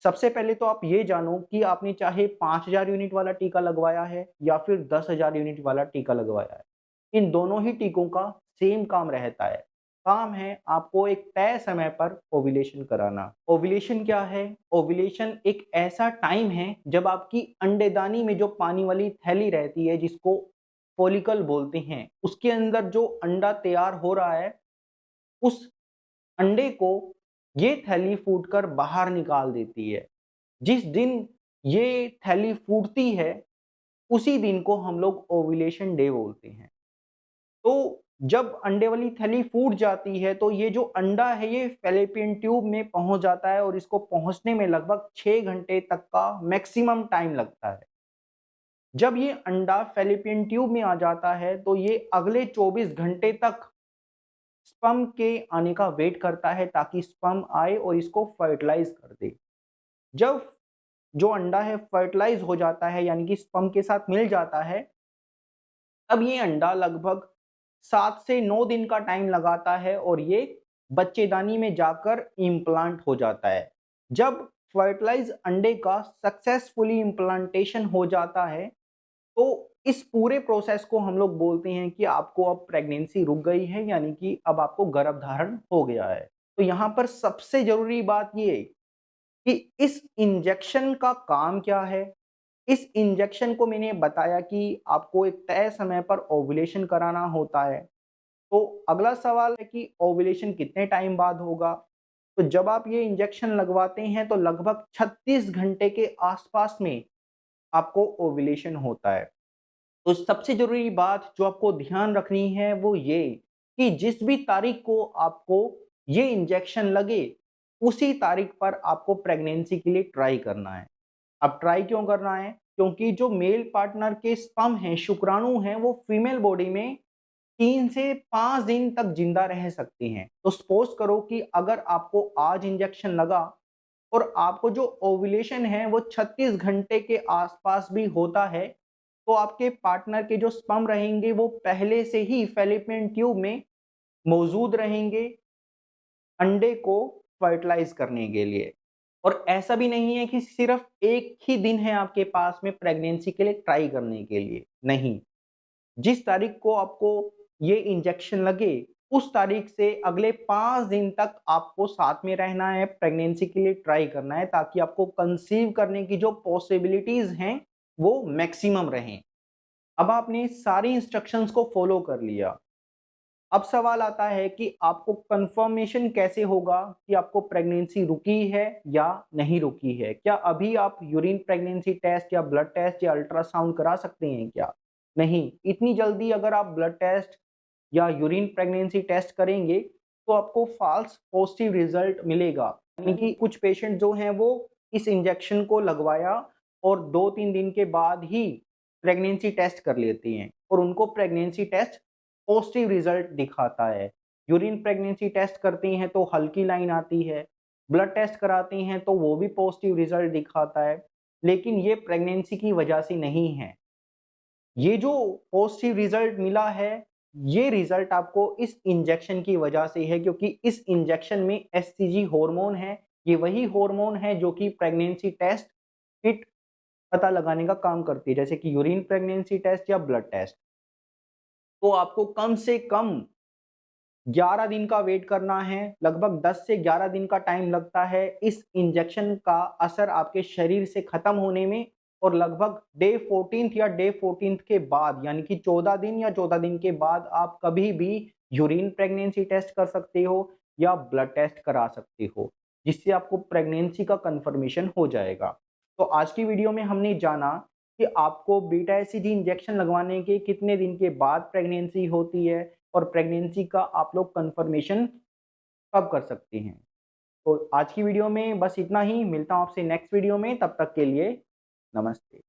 सबसे पहले तो आप ये जानो कि आपने चाहे 5000 यूनिट वाला टीका लगवाया है या फिर 10,000 यूनिट वाला टीका लगवाया है। इन दोनों ही टीकों का सेम काम रहता है। काम है आपको एक तय समय पर ओव्यूलेशन कराना। ओव्यूलेशन क्या है? ओव्यूलेशन एक ऐसा टाइम है जब आपकी अंडेदानी में जो पानी वाली थैली रहती है जिसको फॉलिकल बोलते हैं, उसके अंदर जो अंडा तैयार हो रहा है, उस अंडे को ये थैली फूटकर बाहर निकाल देती है। जिस दिन ये थैली फूटती है, उसी दिन को हम लोग ओव्यूलेशन डे बोलते हैं। तो जब अंडे वाली थैली फूट जाती है, तो ये जो अंडा है ये फैलोपियन ट्यूब में पहुँच जाता है और इसको पहुँचने में लगभग 6 घंटे तक का मैक्सिमम टाइम लगता है। जब ये अंडा फैलोपियन ट्यूब में आ जाता है, तो ये अगले 24 घंटे तक स्पर्म के आने का वेट करता है ताकि स्पर्म आए और इसको फर्टिलाइज़ कर दे। जब जो अंडा है फर्टिलाइज़ हो जाता है यानी कि स्पर्म के साथ मिल जाता है, तब ये अंडा लगभग 7 से 9 दिन का टाइम लगाता है और ये बच्चेदानी में जाकर इम्प्लांट हो जाता है। जब फर्टिलाइज़ अंडे का सक्सेसफुली इम्प्लांटेशन हो जाता है, तो इस पूरे प्रोसेस को हम लोग बोलते हैं कि आपको अब प्रेगनेंसी रुक गई है यानी कि अब आपको गर्भधारण हो गया है। तो यहाँ पर सबसे ज़रूरी बात ये कि इस इंजेक्शन का काम क्या है? इस इंजेक्शन को मैंने बताया कि आपको एक तय समय पर ओव्यूलेशन कराना होता है। तो अगला सवाल है कि ओव्यूलेशन कितने टाइम बाद होगा? तो जब आप ये इंजेक्शन लगवाते हैं तो लगभग 36 घंटे के आसपास में आपको ओव्यूलेशन होता है। तो सबसे ज़रूरी बात जो आपको ध्यान रखनी है वो ये कि जिस भी तारीख को आपको ये इंजेक्शन लगे, उसी तारीख पर आपको प्रेगनेंसी के लिए ट्राई करना है। अब ट्राई क्यों करना है? क्योंकि जो मेल पार्टनर के स्पर्म हैं, शुक्राणु हैं, वो फीमेल बॉडी में 3 से 5 दिन तक जिंदा रह सकती हैं। तो सपोज़ करो कि अगर आपको आज इंजेक्शन लगा और आपको जो ओव्यूलेशन है वो 36 घंटे के आसपास भी होता है, तो आपके पार्टनर के जो स्पर्म रहेंगे वो पहले से ही फैलोपियन ट्यूब में मौजूद रहेंगे अंडे को फर्टिलाइज करने के लिए। और ऐसा भी नहीं है कि सिर्फ एक ही दिन है आपके पास में प्रेगनेंसी के लिए ट्राई करने के लिए, नहीं। जिस तारीख को आपको ये इंजेक्शन लगे, उस तारीख से अगले 5 दिन तक आपको साथ में रहना है, प्रेगनेंसी के लिए ट्राई करना है ताकि आपको कंसीव करने की जो पॉसिबिलिटीज़ हैं, वो मैक्सिमम रहें। अब आपने सारी इंस्ट्रक्शंस को फॉलो कर लिया। अब सवाल आता है कि आपको कंफर्मेशन कैसे होगा कि आपको प्रेगनेंसी रुकी है या नहीं रुकी है? क्या अभी आप यूरिन प्रेगनेंसी टेस्ट या ब्लड टेस्ट या अल्ट्रासाउंड करा सकते हैं क्या? नहीं, इतनी जल्दी अगर आप ब्लड टेस्ट या यूरिन प्रेगनेंसी टेस्ट करेंगे, तो आपको फ़ाल्स पॉज़िटिव रिज़ल्ट मिलेगा। यानी कि कुछ पेशेंट जो हैं वो इस इंजेक्शन को लगवाया और 2-3 दिन के बाद ही प्रेगनेंसी टेस्ट कर लेती हैं और उनको प्रेगनेंसी टेस्ट पॉज़िटिव रिज़ल्ट दिखाता है। यूरिन प्रेगनेंसी टेस्ट करती हैं तो हल्की लाइन आती है, ब्लड टेस्ट कराती हैं तो वो भी पॉज़िटिव रिज़ल्ट दिखाता है, लेकिन ये प्रेगनेंसी की वजह से नहीं है। ये जो पॉजिटिव रिजल्ट मिला है, ये रिजल्ट आपको इस इंजेक्शन की वजह से है क्योंकि इस इंजेक्शन में एचसीजी हार्मोन है। ये वही हार्मोन है जो कि प्रेगनेंसी टेस्ट किट पता लगाने का काम करती है, जैसे कि यूरिन प्रेगनेंसी टेस्ट या ब्लड टेस्ट। तो आपको कम से कम 11 दिन का वेट करना है, लगभग 10 से 11 दिन का टाइम लगता है इस इंजेक्शन का असर आपके शरीर से खत्म होने में और लगभग डे 14th या डे 14th के बाद यानी कि 14 दिन या 14 दिन के बाद आप कभी भी यूरिन प्रेगनेंसी टेस्ट कर सकते हो या ब्लड टेस्ट करा सकते हो, जिससे आपको प्रेगनेंसी का कंफर्मेशन हो जाएगा। तो आज की वीडियो में हमने जाना कि आपको बीटा एसीजी इंजेक्शन लगवाने के कितने दिन के बाद प्रेगनेंसी होती है और प्रेगनेंसी का आप लोग कंफर्मेशन कब कर सकते हैं। तो आज की वीडियो में बस इतना ही, मिलता हूँ आपसे नेक्स्ट वीडियो में, तब तक के लिए नमस्ते।